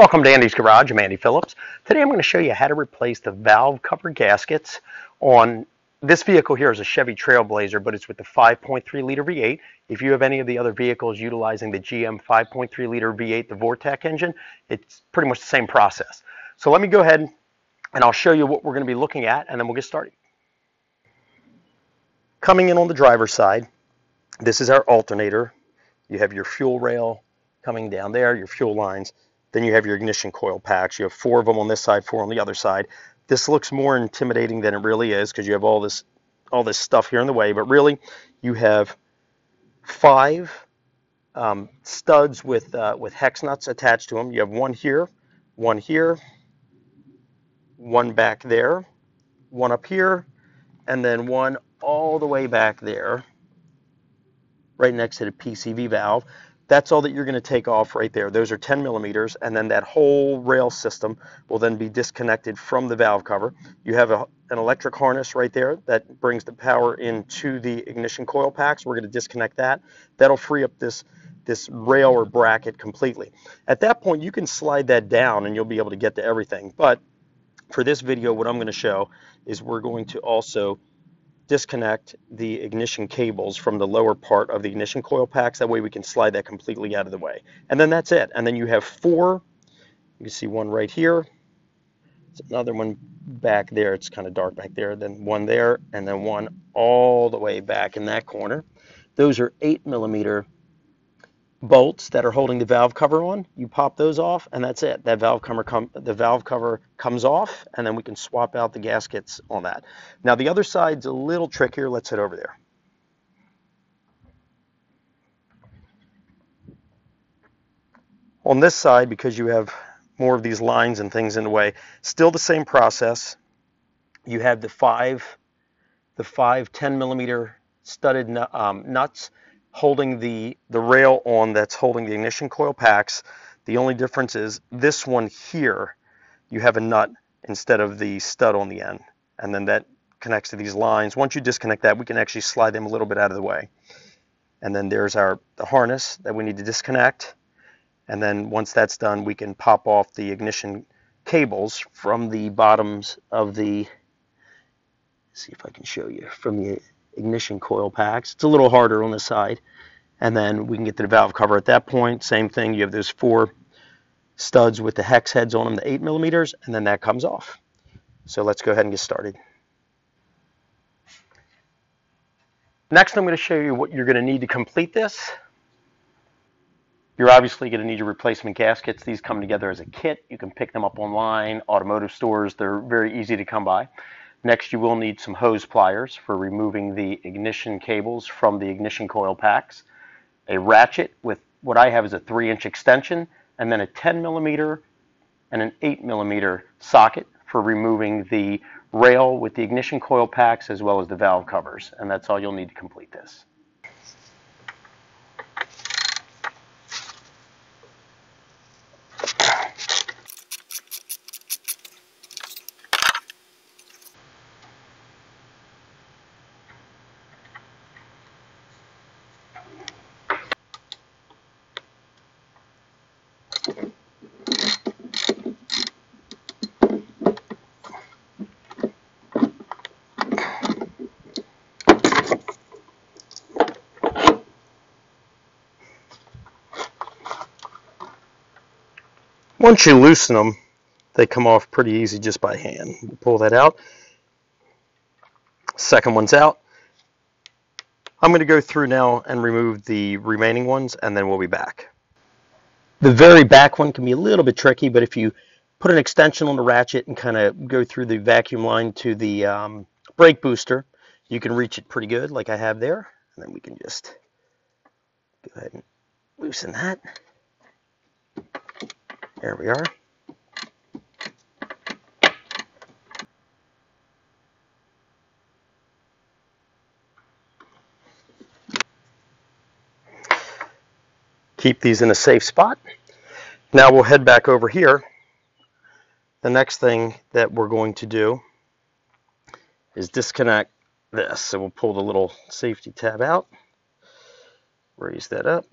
Welcome to Andy's Garage. I'm Andy Phillips. Today I'm going to show you how to replace the valve cover gaskets on this vehicle. Here is a Chevy Trailblazer, but it's with the 5.3 liter V8. If you have any of the other vehicles utilizing the GM 5.3 liter V8, the Vortec engine, it's pretty much the same process. So let me go ahead and I'll show you what we're going to be looking at, and then we'll get started. Coming in on the driver's side, this is our alternator. You have your fuel rail coming down there, your fuel lines. Then you have your ignition coil packs. You have 4 of them on this side, 4 on the other side. This looks more intimidating than it really is because you have all this stuff here in the way. But really, you have 5 studs with hex nuts attached to them. You have one here, one back there, one up here, and then one all the way back there, right next to the PCV valve. That's all that you're going to take off right there. Those are 10 millimeters, and then that whole rail system will then be disconnected from the valve cover. You have an electric harness right there that brings the power into the ignition coil packs. We're going to disconnect that. That'll free up this rail or bracket completely. At that point, you can slide that down and you'll be able to get to everything. But for this video, what I'm going to show is we're going to also disconnect the ignition cables from the lower part of the ignition coil packs. That way we can slide that completely out of the way. And then that's it. And then you have 4. You can see one right here. There's another one back there. It's kind of dark back there. Then one there, and then one all the way back in that corner. Those are 8 millimeter bolts that are holding the valve cover on. You pop those off, and that's it. That the valve cover comes off, and then we can swap out the gaskets on that. Now the other side's a little trickier. Let's head over there. On this side, because you have more of these lines and things in the way, still the same process. You have the 5 10 millimeter studded nuts holding the rail on that's holding the ignition coil packs. The only difference is this one here, you have a nut instead of the stud on the end. And then that connects to these lines. Once you disconnect that, we can actually slide them a little bit out of the way. And then there's the harness that we need to disconnect. And then once that's done, we can pop off the ignition cables from the bottoms of the, let's see if I can show you, from the ignition coil packs. It's a little harder on this side, and then we can get to the valve cover. At that point, same thing. You have those 4 studs with the hex heads on them, the 8 millimeters, and then that comes off. So let's go ahead and get started. Next, I'm going to show you what you're going to need to complete this. You're obviously going to need your replacement gaskets. These come together as a kit. You can pick them up online, automotive stores. They're very easy to come by. Next, you will need some hose pliers for removing the ignition cables from the ignition coil packs, a ratchet with what I have is a 3-inch extension, and then a 10 millimeter and an 8 millimeter socket for removing the rail with the ignition coil packs as well as the valve covers. And that's all you'll need to complete this. Once you loosen them, they come off pretty easy just by hand. We'll pull that out. Second one's out. I'm going to go through now and remove the remaining ones, and then we'll be back. The very back one can be a little bit tricky, but if you put an extension on the ratchet and kind of go through the vacuum line to the brake booster, you can reach it pretty good like I have there. And then we can just go ahead and loosen that. There we are. Keep these in a safe spot. Now we'll head back over here. The next thing that we're going to do is disconnect this. So we'll pull the little safety tab out, raise that up.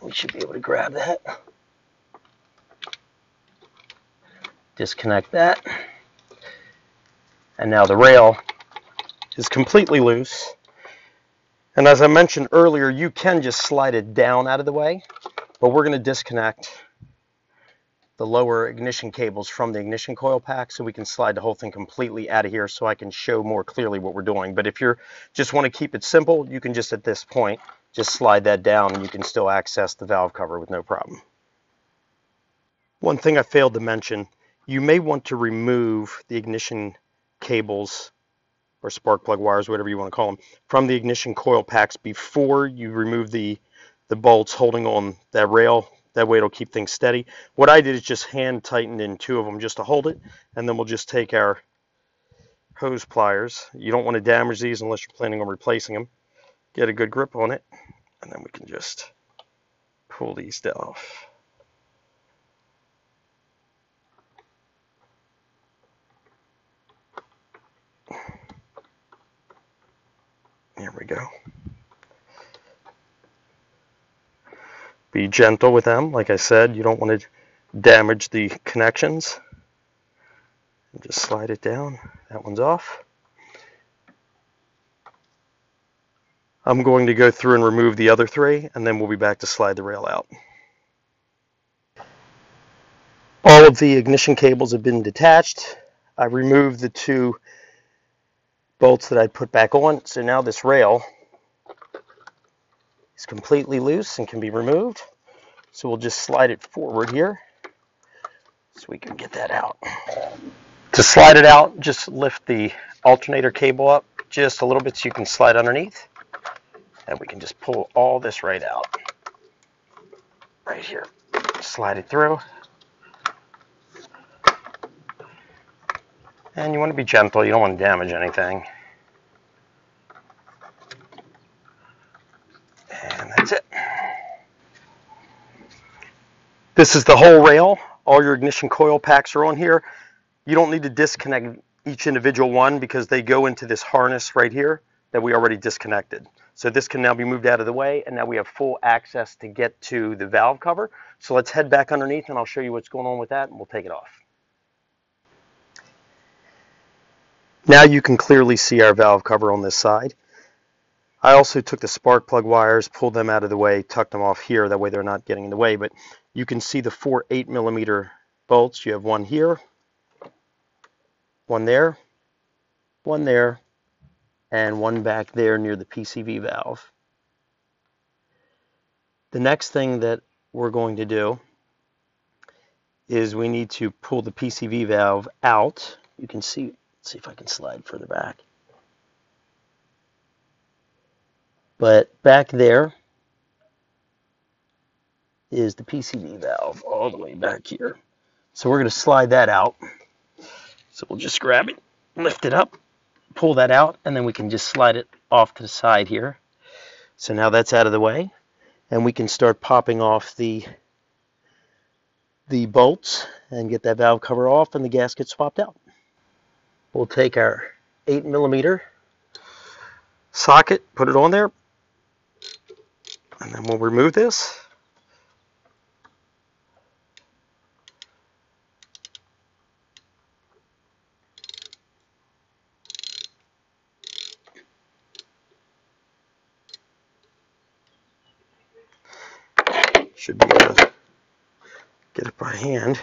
We should be able to grab that. Disconnect that. And now the rail is completely loose. And as I mentioned earlier, you can just slide it down out of the way, but we're going to disconnect the lower ignition cables from the ignition coil pack so we can slide the whole thing completely out of here so I can show more clearly what we're doing. But if you just want to keep it simple, you can just at this point just slide that down and you can still access the valve cover with no problem. One thing I failed to mention, you may want to remove the ignition cables or spark plug wires, whatever you want to call them, from the ignition coil packs before you remove the bolts holding on that rail. That way it'll keep things steady. What I did is just hand tightened in 2 of them just to hold it, and then we'll just take our hose pliers. You don't want to damage these unless you're planning on replacing them. Get a good grip on it, and then we can just pull these off. There we go. Be gentle with them. Like I said, you don't want to damage the connections. And just slide it down. That one's off. I'm going to go through and remove the other 3, and then we'll be back to slide the rail out. All of the ignition cables have been detached. I removed the 2 bolts that I put back on, so now this rail is completely loose and can be removed. So we'll just slide it forward here so we can get that out. To slide it out, just lift the alternator cable up just a little bit so you can slide underneath, and we can just pull all this right out. Right here. Slide it through. And you want to be gentle, you don't want to damage anything. And that's it. This is the whole rail. All your ignition coil packs are on here. You don't need to disconnect each individual one because they go into this harness right here that we already disconnected. So this can now be moved out of the way, and now we have full access to get to the valve cover. So let's head back underneath and I'll show you what's going on with that, and we'll take it off. Now you can clearly see our valve cover on this side. I also took the spark plug wires, pulled them out of the way, tucked them off here, that way they're not getting in the way, but you can see the 4 8mm bolts. You have one here, one there, and one back there near the PCV valve. The next thing that we're going to do is we need to pull the PCV valve out. You can see, let's see if I can slide further back. But back there is the PCV valve all the way back here. So we're going to slide that out. So we'll just grab it, lift it up, pull that out, and then we can just slide it off to the side here. So now that's out of the way, and we can start popping off the bolts and get that valve cover off and the gasket swapped out. We'll take our 8mm socket, put it on there, and then we'll remove this. Should be able to get it by hand.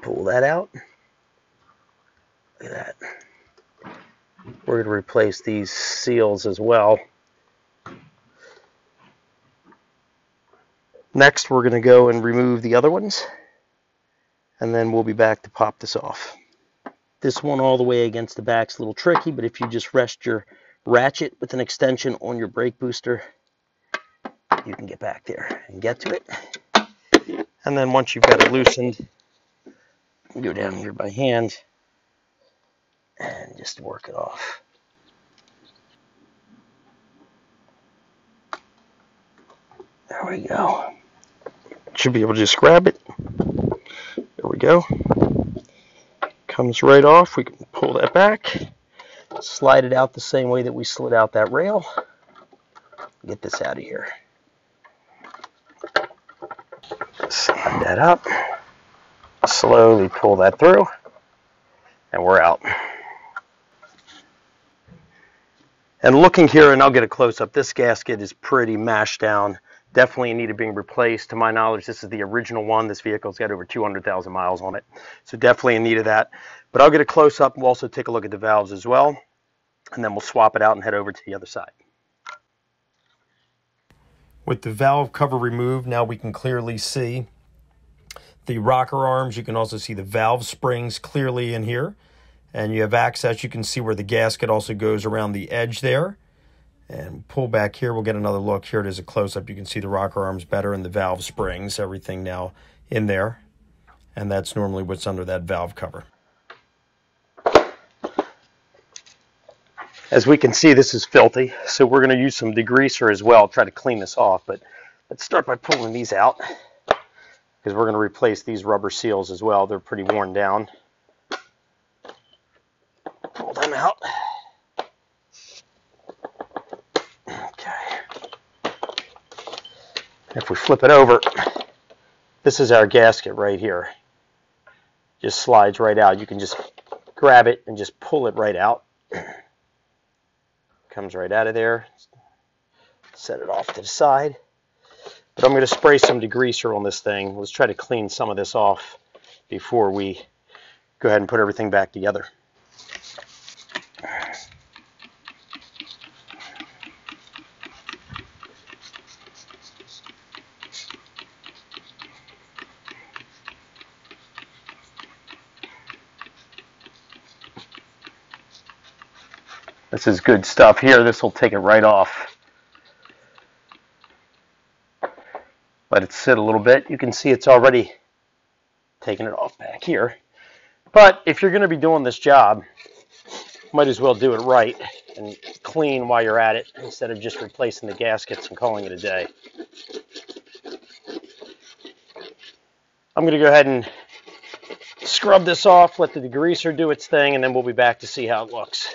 Pull that out. Look at that. We're going to replace these seals as well. Next, we're going to go and remove the other ones, and then we'll be back to pop this off. This one all the way against the back is a little tricky, but if you just rest your ratchet with an extension on your brake booster, you can get back there and get to it. And then once you've got it loosened, go down here by hand and just work it off. There we go. Should be able to just grab it. There we go. Comes right off. We can pull that back, slide it out the same way that we slid out that rail. Get this out of here. Slide that up. Slowly pull that through, and we're out. And looking here, and I'll get a close-up, this gasket is pretty mashed down. Definitely in need of being replaced. To my knowledge, this is the original one. This vehicle's got over 200,000 miles on it. So definitely in need of that. But I'll get a close-up. We'll also take a look at the valves as well. And then we'll swap it out and head over to the other side. With the valve cover removed, now we can clearly see the rocker arms. You can also see the valve springs clearly in here. And you have access. You can see where the gasket also goes around the edge there. And pull back here. We'll get another look. Here it is, a close-up. You can see the rocker arms better and the valve springs. Everything now in there. And that's normally what's under that valve cover. As we can see, this is filthy. So we're going to use some degreaser as well. Try to clean this off. But let's start by pulling these out, because we're going to replace these rubber seals as well. They're pretty worn down. Pull them out. If we flip it over, this is our gasket right here. Just slides right out. You can just grab it and just pull it right out. Comes right out of there. Set it off to the side. But I'm going to spray some degreaser on this thing. Let's try to clean some of this off before we go ahead and put everything back together. This is good stuff here. This will take it right off. Let it sit a little bit. You can see it's already taking it off back here. But if you're going to be doing this job, might as well do it right and clean while you're at it, instead of just replacing the gaskets and calling it a day. I'm going to go ahead and scrub this off, let the degreaser do its thing, and then we'll be back to see how it looks.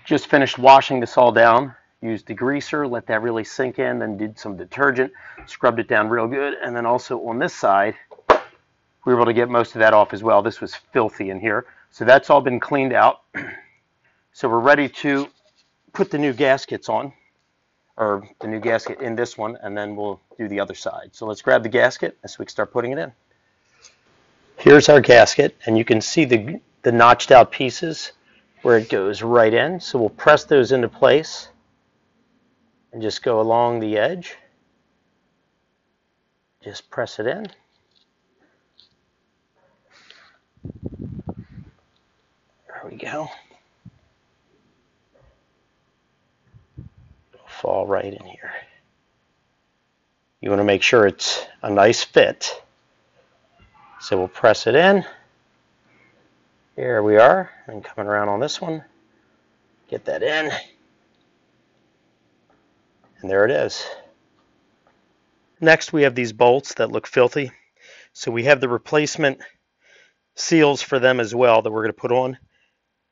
Just finished washing this all down. Used degreaser, let that really sink in, then did some detergent, scrubbed it down real good, and then also on this side, we were able to get most of that off as well. This was filthy in here. So that's all been cleaned out. So we're ready to put the new gaskets on, or the new gasket in this one, and then we'll do the other side. So let's grab the gasket so we can start putting it in. Here's our gasket, and you can see the notched out pieces where it goes right in. So we'll press those into place and just go along the edge. Just press it in. There we go. It'll fall right in here. You want to make sure it's a nice fit. So we'll press it in. Here we are, and coming around on this one, get that in, and there it is. Next, we have these bolts that look filthy. So we have the replacement seals for them as well that we're going to put on,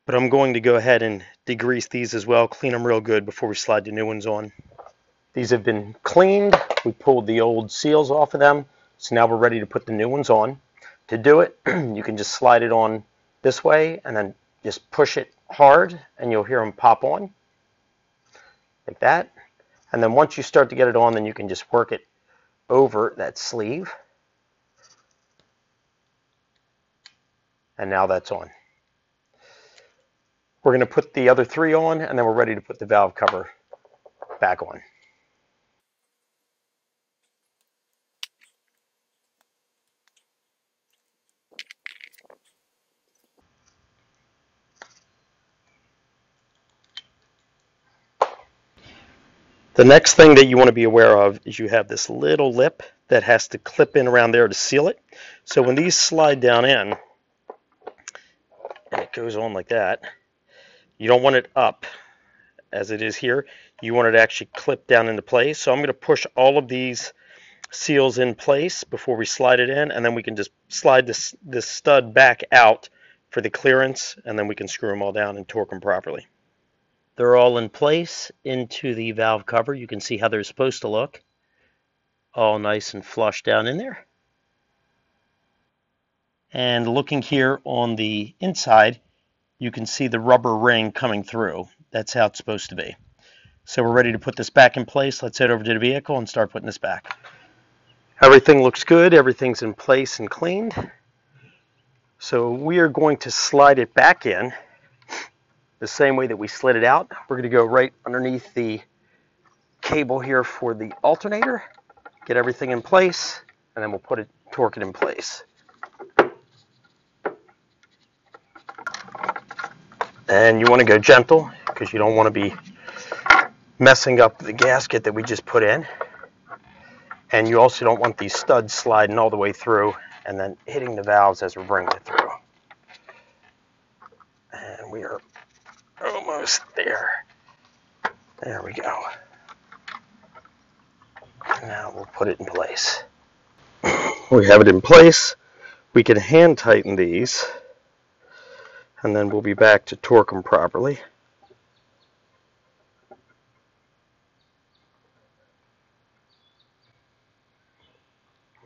but I'm going to go ahead and degrease these as well, clean them real good before we slide the new ones on. These have been cleaned. We pulled the old seals off of them, so now we're ready to put the new ones on. To do it, you can just slide it on this way and then just push it hard and you'll hear them pop on like that. And then once you start to get it on, then you can just work it over that sleeve. And now that's on. We're going to put the other three on, and then we're ready to put the valve cover back on. The next thing that you want to be aware of is you have this little lip that has to clip in around there to seal it. So when these slide down in, it goes on like that. You don't want it up as it is here. You want it to actually clip down into place. So I'm going to push all of these seals in place before we slide it in, and then we can just slide this stud back out for the clearance, and then we can screw them all down and torque them properly. They're all in place into the valve cover. You can see how they're supposed to look. All nice and flush down in there. And looking here on the inside, you can see the rubber ring coming through. That's how it's supposed to be. So we're ready to put this back in place. Let's head over to the vehicle and start putting this back. Everything looks good. Everything's in place and cleaned. So we are going to slide it back in the same way that we slid it out. We're going to go right underneath the cable here for the alternator, get everything in place, and then we'll torque it in place. And you want to go gentle because you don't want to be messing up the gasket that we just put in. And you also don't want these studs sliding all the way through and then hitting the valves as we're bringing it through. And we are almost there. There we go. Now we'll put it in place. We have it in place. We can hand tighten these, and then we'll be back to torque them properly.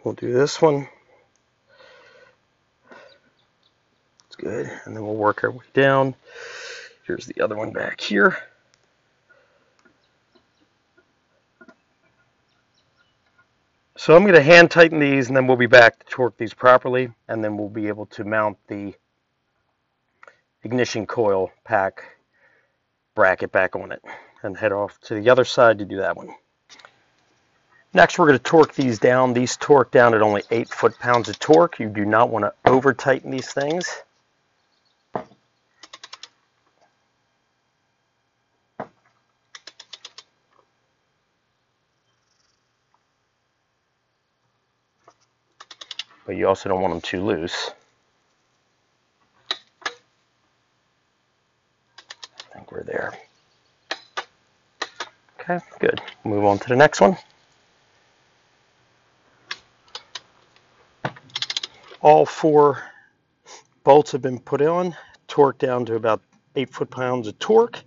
We'll do this one. It's good. And then we'll work our way down. Here's the other one back here. So I'm going to hand tighten these, and then we'll be back to torque these properly, and then we'll be able to mount the ignition coil pack bracket back on it and head off to the other side to do that one. Next, we're going to torque these down. These torque down at only 8 foot-pounds of torque. You do not want to over-tighten these things. But you also don't want them too loose. I think we're there. Okay, good. Move on to the next one. All 4 bolts have been put on, torqued down to about 8 foot-pounds of torque.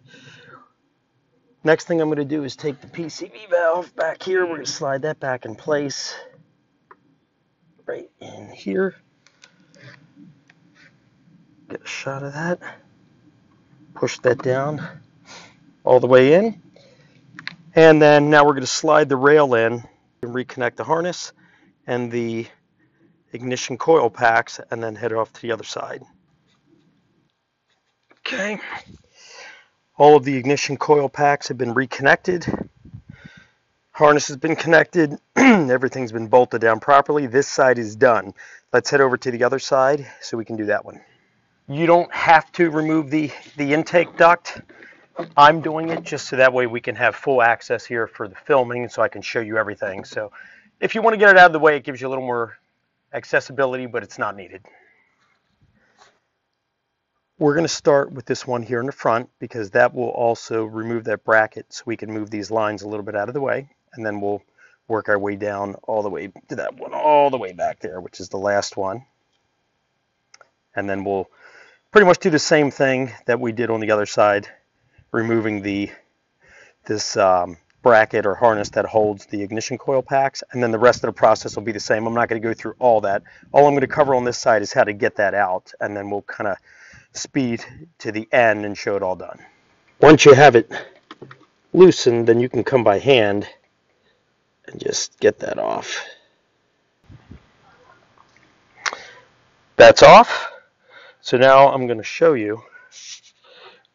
Next thing I'm going to do is take the PCV valve back here. We're going to slide that back in place right in here. Get a shot of that. Push that down all the way in. And then now we're going to slide the rail in and reconnect the harness and the ignition coil packs, and then head off to the other side. Okay. All of the ignition coil packs have been reconnected. Harness has been connected. Everything's been bolted down properly. This side is done. Let's head over to the other side so we can do that one. You don't have to remove the intake duct. I'm doing it just so that way we can have full access here for the filming, so I can show you everything. So if you want to get it out of the way, it gives you a little more accessibility, but it's not needed. We're going to start with this one here in the front because that will also remove that bracket so we can move these lines a little bit out of the way, and then we'll work our way down all the way to that one, all the way back there, which is the last one. And then we'll pretty much do the same thing that we did on the other side, removing this bracket or harness that holds the ignition coil packs, and then the rest of the process will be the same. I'm not going to go through all that. All I'm going to cover on this side is how to get that out, and then we'll kind of speed to the end and show it all done. Once you have it loosened, then you can come by hand and just get that off. That's off. So now I'm going to show you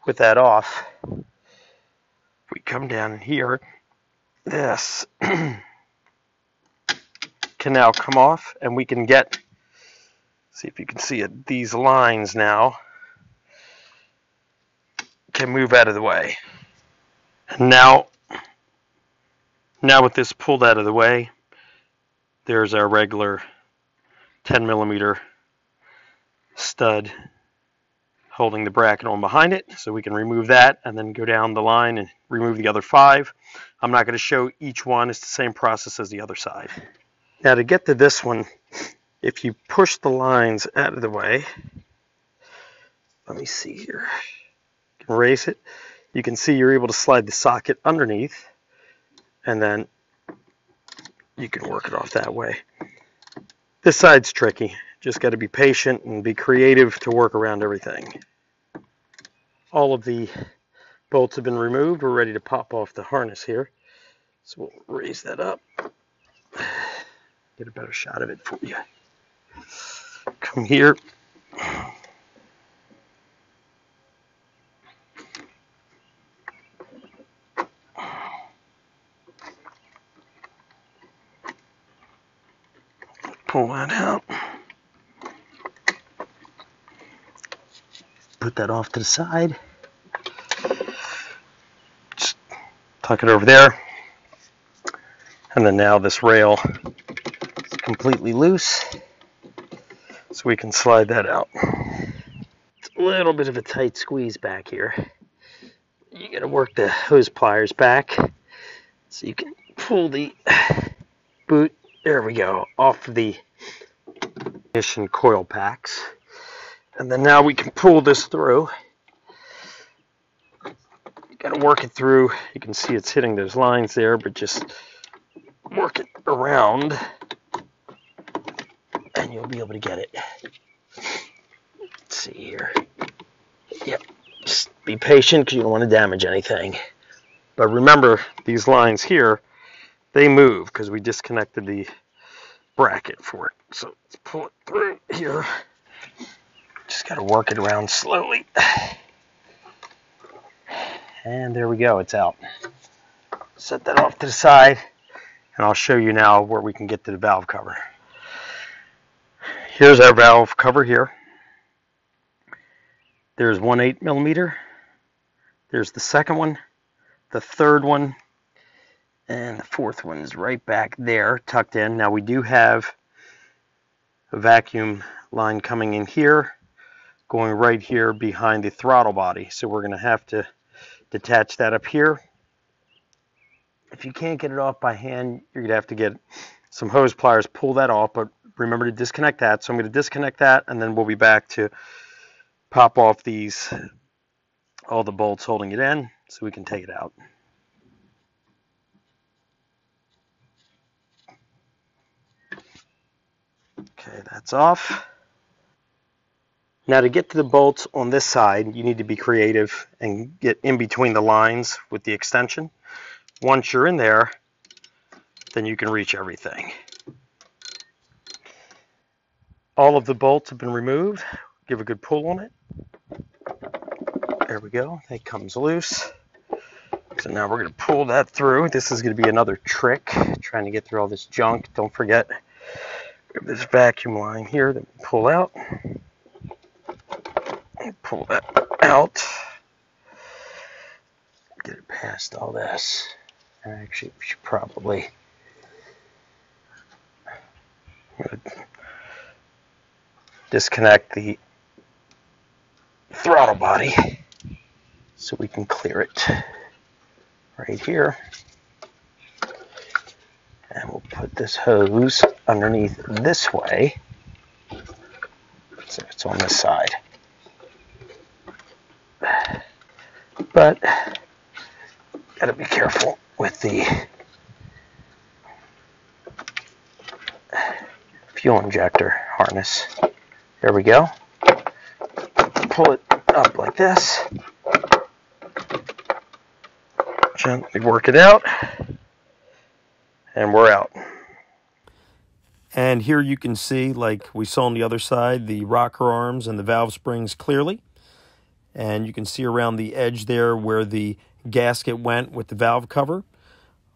with that off. If we come down here, this can now come off, and we can get, see if you can see it, these lines now can move out of the way. And now with this pulled out of the way, there's our regular 10 millimeter stud holding the bracket on behind it, so we can remove that and then go down the line and remove the other 5. I'm not going to show each one. It's the same process as the other side. Now to get to this one, if you push the lines out of the way, let me see here, raise it, you can see you're able to slide the socket underneath, and then you can work it off that way. This side's tricky. Just got to be patient and be creative to work around everything. All of the bolts have been removed. We're ready to pop off the harness here. So we'll raise that up. Get a better shot of it for you. Come here. Pull that out. Put that off to the side. Just tuck it over there. And then now this rail is completely loose, so we can slide that out. It's a little bit of a tight squeeze back here. You got to work the hose pliers back so you can pull the boot, there we go, off the ignition coil packs. And then now we can pull this through. You got to work it through. You can see it's hitting those lines there, but just work it around and you'll be able to get it. Let's see here. Yep, just be patient because you don't want to damage anything. But remember, these lines here, they move because we disconnected the bracket for it. So let's pull it through here. Just got to work it around slowly. And there we go, it's out. Set that off to the side, and I'll show you now where we can get to the valve cover. Here's our valve cover here. There's one 8mm. There's the second one, the third one, and the fourth one is right back there, tucked in. Now we do have a vacuum line coming in here, going right here behind the throttle body. So we're going to have to detach that up here. If you can't get it off by hand, you're going to have to get some hose pliers, pull that off, but remember to disconnect that. So I'm going to disconnect that, and then we'll be back to pop off these, all the bolts holding it in, so we can take it out. Okay, that's off. Now to get to the bolts on this side, you need to be creative and get in between the lines with the extension. Once you're in there, then you can reach everything. All of the bolts have been removed. Give a good pull on it. There we go. It comes loose. So now we're going to pull that through. This is going to be another trick, trying to get through all this junk. Don't forget, we have this vacuum line here that we pull out. Pull that out. Get it past all this. Actually, we should probably disconnect the throttle body so we can clear it right here. And we'll put this hose underneath this way so it's on this side. But gotta be careful with the fuel injector harness. There we go. Pull it up like this. Gently work it out. And we're out. And here you can see, like we saw on the other side, the rocker arms and the valve springs clearly. And you can see around the edge there where the gasket went with the valve cover,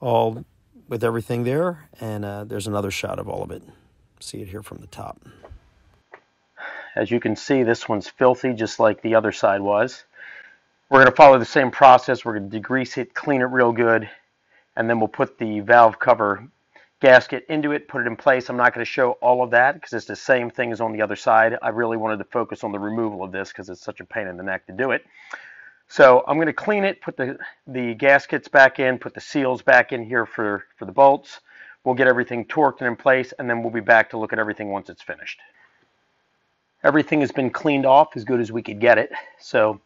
all with everything there. And there's another shot of all of it. See it here from the top. As you can see, this one's filthy, just like the other side was. We're going to follow the same process. We're going to degrease it, clean it real good, and then we'll put the valve cover gasket into it, put it in place. I'm not going to show all of that because it's the same thing as on the other side. I really wanted to focus on the removal of this because it's such a pain in the neck to do it. So I'm going to clean it, put the gaskets back in, put the seals back in here for the bolts. We'll get everything torqued and in place, and then we'll be back to look at everything once it's finished. Everything has been cleaned off as good as we could get it. So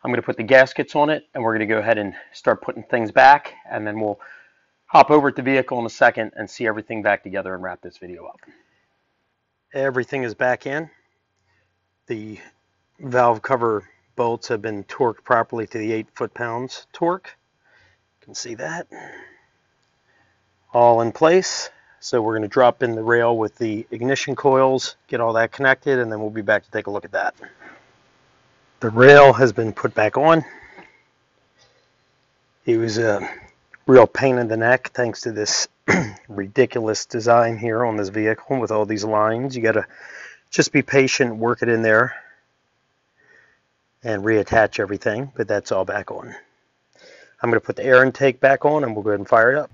I'm going to put the gaskets on it, and we're going to go ahead and start putting things back, and then we'll hop over at the vehicle in a second and see everything back together and wrap this video up. Everything is back in. The valve cover bolts have been torqued properly to the 8 foot-pounds torque. You can see that. All in place. So we're going to drop in the rail with the ignition coils, get all that connected, and then we'll be back to take a look at that. The rail has been put back on. It was a real pain in the neck thanks to this ridiculous design here on this vehicle with all these lines. You got to just be patient, work it in there, and reattach everything, but that's all back on. I'm going to put the air intake back on, and we'll go ahead and fire it up.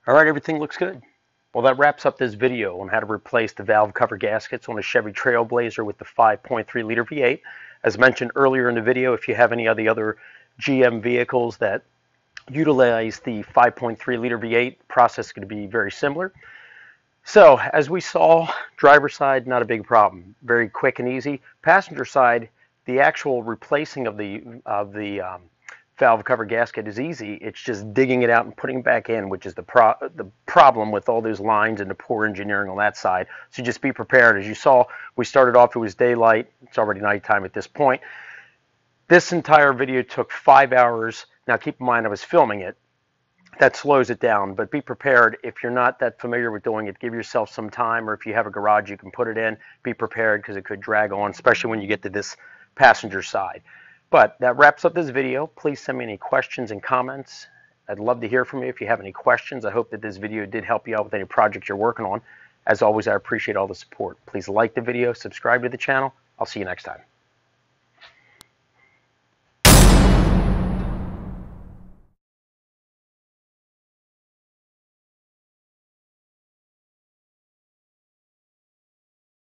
All right, everything looks good. Well, that wraps up this video on how to replace the valve cover gaskets on a Chevy Trailblazer with the 5.3 liter V8. As mentioned earlier in the video, if you have any of the other GM vehicles that utilize the 5.3 liter V8, the process is going to be very similar. So, as we saw, driver's side, not a big problem. Very quick and easy. Passenger side, the actual replacing of the valve cover gasket is easy. It's just digging it out and putting it back in, which is the problem with all those lines and the poor engineering on that side. So just be prepared. As you saw, we started off, it was daylight. It's already nighttime at this point. This entire video took 5 hours. Now keep in mind I was filming it. That slows it down, but be prepared. If you're not that familiar with doing it, give yourself some time, or if you have a garage you can put it in, be prepared because it could drag on, especially when you get to this passenger side. But that wraps up this video. Please send me any questions and comments. I'd love to hear from you if you have any questions. I hope that this video did help you out with any project you're working on. As always, I appreciate all the support. Please like the video, subscribe to the channel. I'll see you next time.